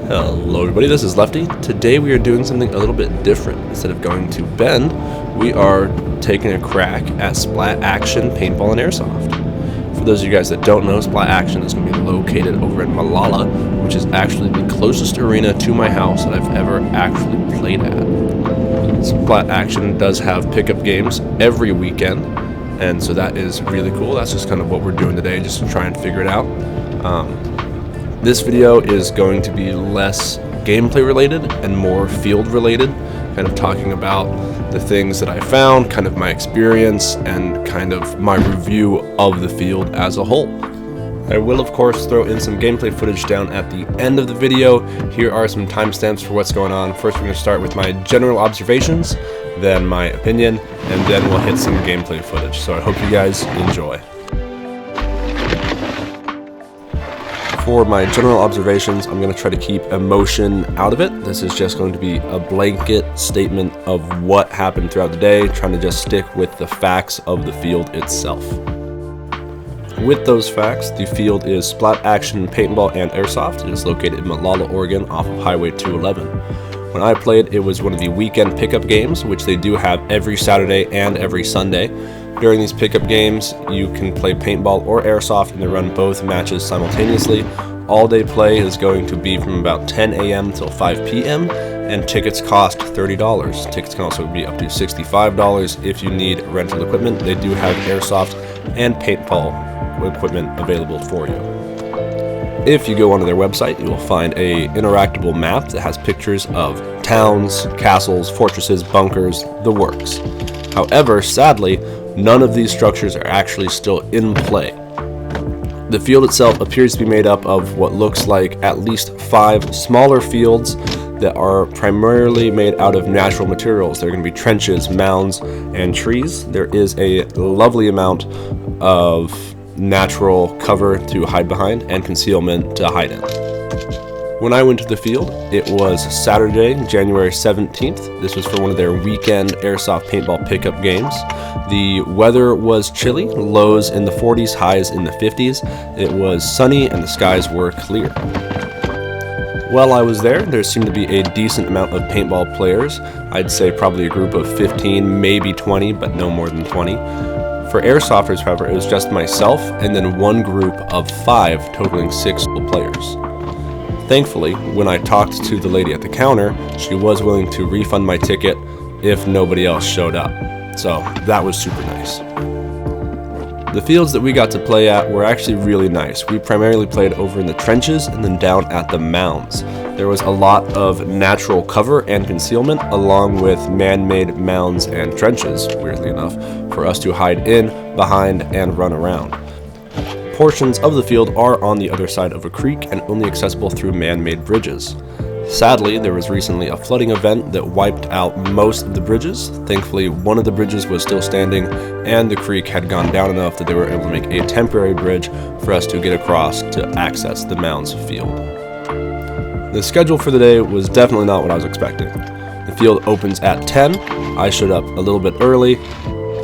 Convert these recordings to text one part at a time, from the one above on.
Hello everybody, this is Lefty. Today we are doing something a little bit different. Instead of going to Bend, we are taking a crack at Splat Action Paintball and Airsoft. For those of you guys that don't know, Splat Action is going to be located over in Malala, which is actually the closest arena to my house that I've ever actually played at. Splat Action does have pickup games every weekend, and so that is really cool. That's just kind of what we're doing today, just to try and figure it out. This video is going to be less gameplay related and more field related, kind of talking about the things that I found, kind of my experience, and kind of my review of the field as a whole. I will of course throw in some gameplay footage down at the end of the video. Here are some timestamps for what's going on. First we're going to start with my general observations, then my opinion, and then we'll hit some gameplay footage. So I hope you guys enjoy. For my general observations, I'm going to try to keep emotion out of it. This is just going to be a blanket statement of what happened throughout the day, trying to just stick with the facts of the field itself. With those facts, the field is Splat Action Paintball and Airsoft. It is located in Malala, Oregon, off of Highway 211. When I played, it was one of the weekend pickup games, which they do have every Saturday and every Sunday. During these pickup games, you can play paintball or airsoft, and they run both matches simultaneously. All day play is going to be from about 10 a.m. till 5 p.m., and tickets cost $30. Tickets can also be up to $65 if you need rental equipment. They do have airsoft and paintball equipment available for you. If you go onto their website, you will find a interactable map that has pictures of towns, castles, fortresses, bunkers, the works. However, sadly, none of these structures are actually still in play. The field itself appears to be made up of what looks like at least 5 smaller fields that are primarily made out of natural materials. They're going to be trenches, mounds, and trees. There is a lovely amount of natural cover to hide behind and concealment to hide in. When I went to the field, it was Saturday, January 17th. This was for one of their weekend airsoft paintball pickup games. The weather was chilly, lows in the 40s, highs in the 50s. It was sunny and the skies were clear. While I was there seemed to be a decent amount of paintball players. I'd say probably a group of 15, maybe 20, but no more than 20. For airsofters, however, it was just myself and then one group of 5, totaling 6 players. Thankfully, when I talked to the lady at the counter, she was willing to refund my ticket if nobody else showed up. So that was super nice. The fields that we got to play at were actually really nice. We primarily played over in the trenches and then down at the mounds. There was a lot of natural cover and concealment along with man-made mounds and trenches, weirdly enough, for us to hide in, behind, and run around. Portions of the field are on the other side of a creek and only accessible through man-made bridges. Sadly, there was recently a flooding event that wiped out most of the bridges. Thankfully, one of the bridges was still standing, and the creek had gone down enough that they were able to make a temporary bridge for us to get across to access the mounds field. The schedule for the day was definitely not what I was expecting. The field opens at 10. I showed up a little bit early.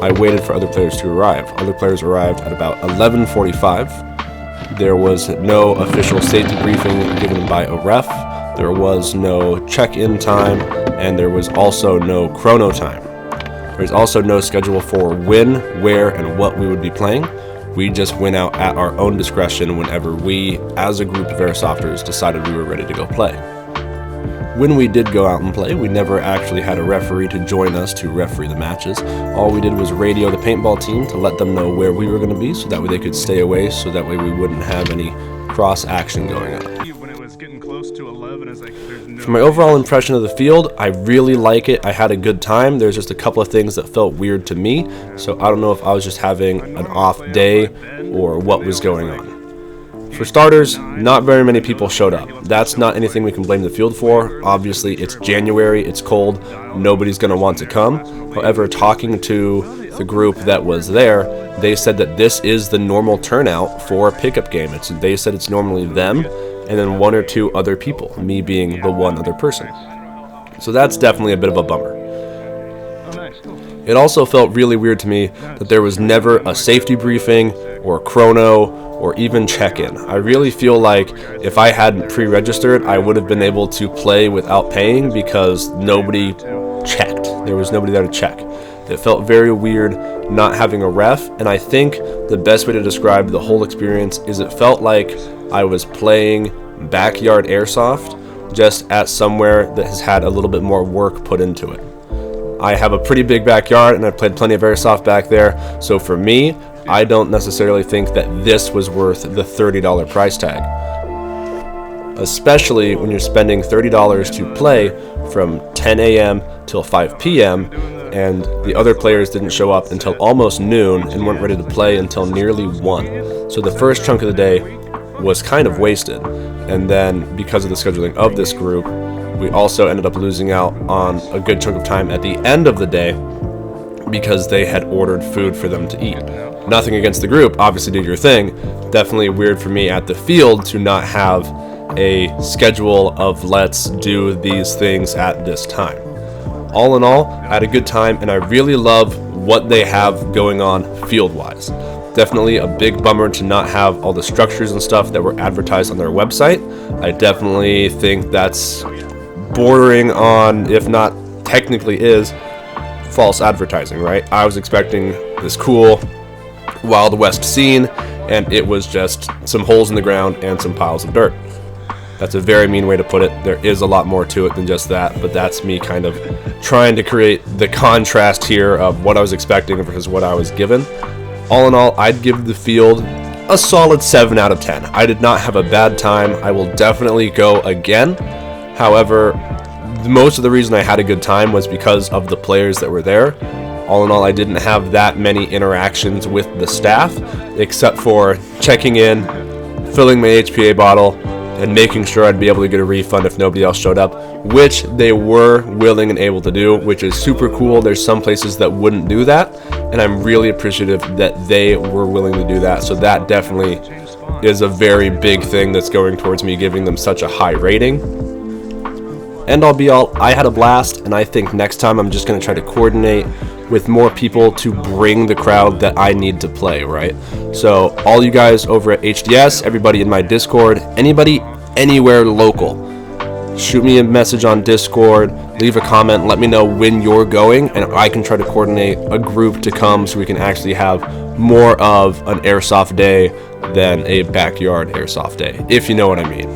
I waited for other players to arrive. Other players arrived at about 11:45. There was no official safety briefing given by a ref. There was no check-in time, and there was also no chrono time. There's also no schedule for when, where, and what we would be playing. We just went out at our own discretion whenever we, as a group of airsofters, decided we were ready to go play. When we did go out and play, we never actually had a referee to join us to referee the matches. All we did was radio the paintball team to let them know where we were going to be, so that way they could stay away, so that way we wouldn't have any cross action going on. For my overall impression of the field, I really like it. I had a good time. There's just a couple of things that felt weird to me, so I don't know if I was just having an off day or what was going on. For starters, not very many people showed up. That's not anything we can blame the field for. Obviously, it's January, it's cold, nobody's going to want to come. However, talking to the group that was there, they said that this is the normal turnout for a pickup game. They said it's normally them and then 1 or 2 other people, me being the one other person. So that's definitely a bit of a bummer. It also felt really weird to me that there was never a safety briefing or chrono or even check-in. I really feel like if I hadn't pre-registered, I would have been able to play without paying because nobody checked. There was nobody there to check. It felt very weird not having a ref, and I think the best way to describe the whole experience is it felt like I was playing backyard airsoft just at somewhere that has had a little bit more work put into it. I have a pretty big backyard and I played plenty of airsoft back there, so for me, I don't necessarily think that this was worth the $30 price tag. Especially when you're spending $30 to play from 10 a.m. till 5 p.m. and the other players didn't show up until almost noon and weren't ready to play until nearly 1. So the first chunk of the day was kind of wasted. And then because of the scheduling of this group, we also ended up losing out on a good chunk of time at the end of the day because they had ordered food for them to eat. Nothing against the group, obviously did your thing. Definitely weird for me at the field to not have a schedule of let's do these things at this time. All in all, I had a good time and I really love what they have going on field-wise. Definitely a big bummer to not have all the structures and stuff that were advertised on their website. I definitely think that's bordering on, if not technically is, false advertising, right? I was expecting this cool Wild West scene and it was just some holes in the ground and some piles of dirt. That's a very mean way to put it. There is a lot more to it than just that, but that's me kind of trying to create the contrast here of what I was expecting versus what I was given. All in all, I'd give the field a solid 7 out of 10. I did not have a bad time. I will definitely go again. However, most of the reason I had a good time was because of the players that were there. All in all, I didn't have that many interactions with the staff, except for checking in, filling my HPA bottle, and making sure I'd be able to get a refund if nobody else showed up, which they were willing and able to do, which is super cool. There's some places that wouldn't do that, and I'm really appreciative that they were willing to do that. So that definitely is a very big thing that's going towards me giving them such a high rating. End all be all, I had a blast, and I think next time I'm just going to try to coordinate with more people to bring the crowd that I need to play, right? So all you guys over at HDS, everybody in my Discord, anybody anywhere local, shoot me a message on Discord, leave a comment, let me know when you're going, and I can try to coordinate a group to come so we can actually have more of an airsoft day than a backyard airsoft day, if you know what I mean.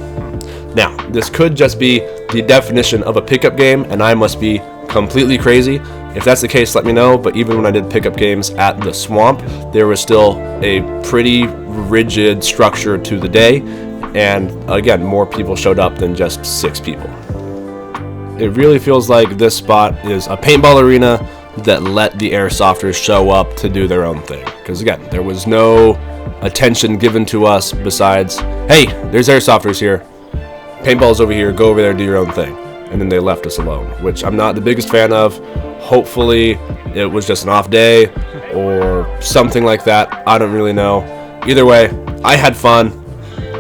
Now, this could just be the definition of a pickup game, and I must be completely crazy. If that's the case, let me know, but even when I did pickup games at the swamp, there was still a pretty rigid structure to the day, and again, more people showed up than just 6 people. It really feels like this spot is a paintball arena that let the airsofters show up to do their own thing, because again, there was no attention given to us besides, hey, there's airsofters here, paintball's over here, go over there, do your own thing. And then they left us alone, which I'm not the biggest fan of. Hopefully it was just an off day or something like that. I don't really know. Either way, I had fun.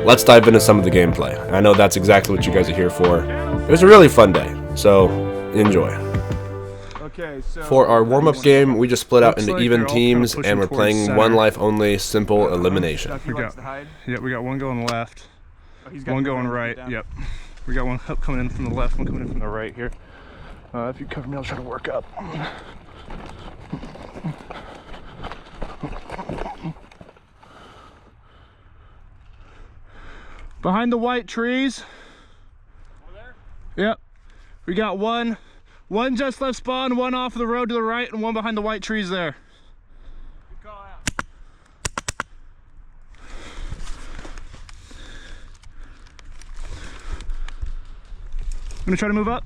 Let's dive into some of the gameplay. I know that's exactly what you guys are here for. It was a really fun day, so enjoy. Okay, so for our warm-up game, we just split out into even teams and we're playing one life only, simple elimination. we got one going left, one going right. Yep. We got one coming in from the left, one coming in from the right here. If you cover me, I'll try to work up. Behind the white trees. Over there? Yep. We got one just left spawn, one off of the road to the right, and one behind the white trees there. Good call out. I'm gonna try to move up.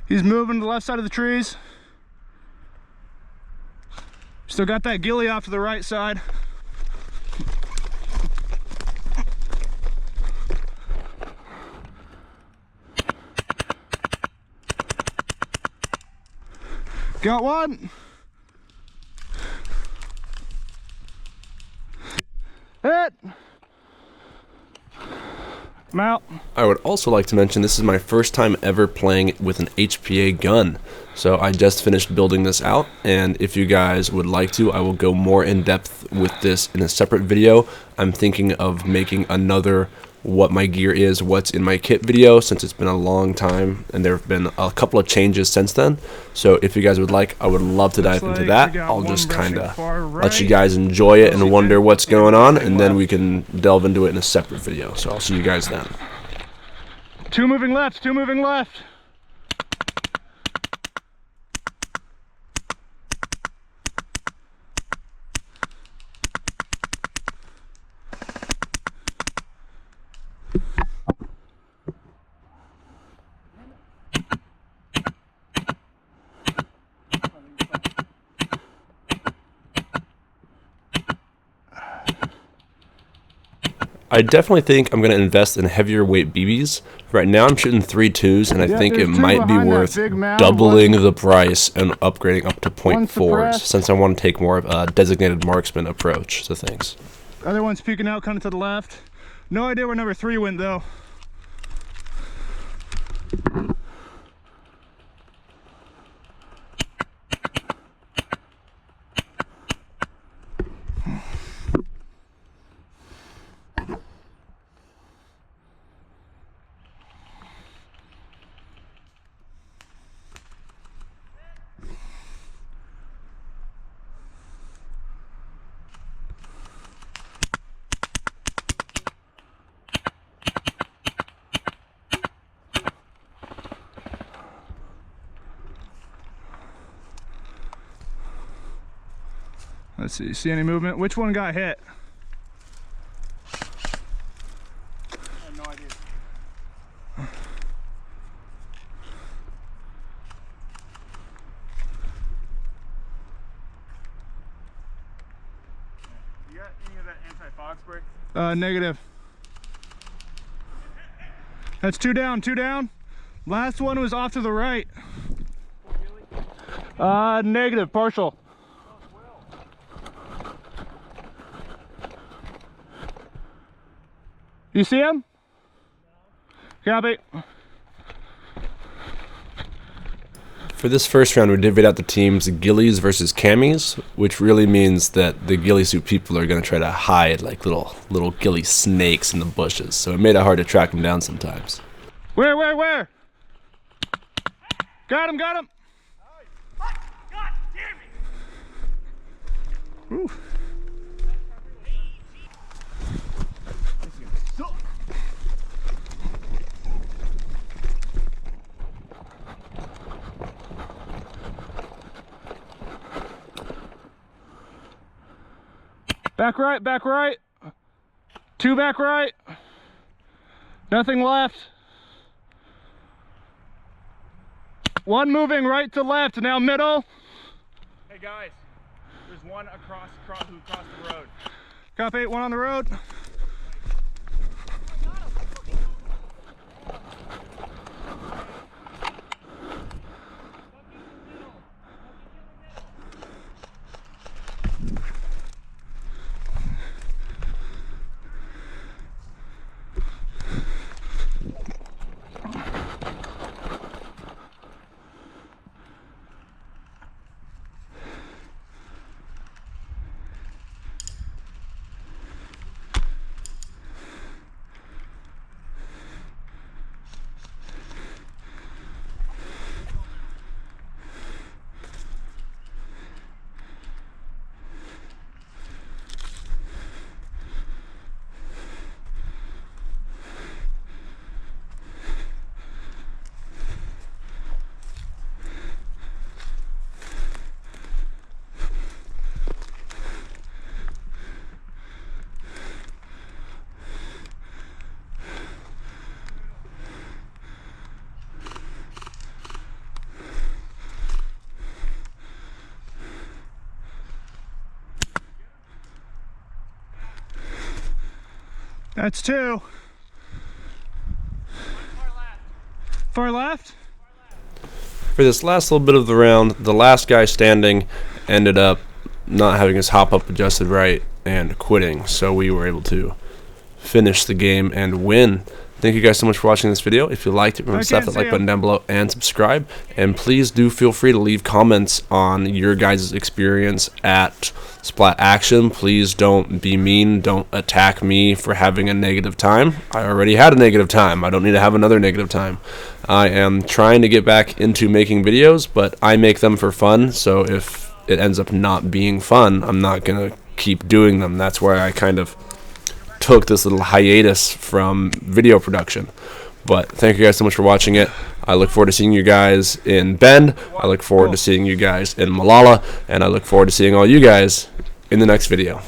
He's moving to the left side of the trees. Still got that ghillie off to the right side. Got one. Hit. I'm out. I would also like to mention this is my first time ever playing with an HPA gun. So I just finished building this out, and if you guys would like to, I will go more in depth with this in a separate video. I'm thinking of making another what my gear is, what's in my kit video, since it's been a long time and there have been a couple of changes since then. So if you guys would like, I would love to dive into that. I'll just kind of let you guys enjoy it and wonder what's going on, and then we can delve into it in a separate video. So I'll see you guys then. 2 moving left, 2 moving left. I definitely think I'm going to invest in heavier weight BBs. Right now I'm shooting 3.2s, and I think it might be worth doubling the price and upgrading up to .4s, since I want to take more of a designated marksman approach to things. Other one's peeking out kind of to the left. No idea where number 3 went though. Let's see any movement? Which one got hit? I have no idea. You got any of that anti-fog spray? Negative. That's 2 down, 2 down. Last one was off to the right. Negative, partial. You see him? No. Copy. For this first round, we divvied out the teams ghillies versus camis, which really means that the ghillie suit people are going to try to hide like little ghillie snakes in the bushes. So it made it hard to track them down sometimes. Where? Got him! God damn it! Ooh. Back right. 2 back right. Nothing left. 1 moving right to left, now middle. Hey guys, there's one who crossed the road. Copy, 1 on the road. That's 2. Far left? For this last little bit of the round, the last guy standing ended up not having his hop up adjusted right and quitting, so we were able to finish the game and win Thank you guys so much for watching this video. If you liked it, remember to slap that like button down below and subscribe. And please do feel free to leave comments on your guys' experience at Splat Action. Please don't be mean. Don't attack me for having a negative time. I already had a negative time. I don't need to have another negative time. I am trying to get back into making videos, but I make them for fun. So if it ends up not being fun, I'm not going to keep doing them. That's why I kind of took this little hiatus from video production. But thank you guys so much for watching it. I look forward to seeing you guys in Bend. I look forward to seeing you guys in Malala, and I look forward to seeing all you guys in the next video.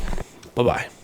Bye bye.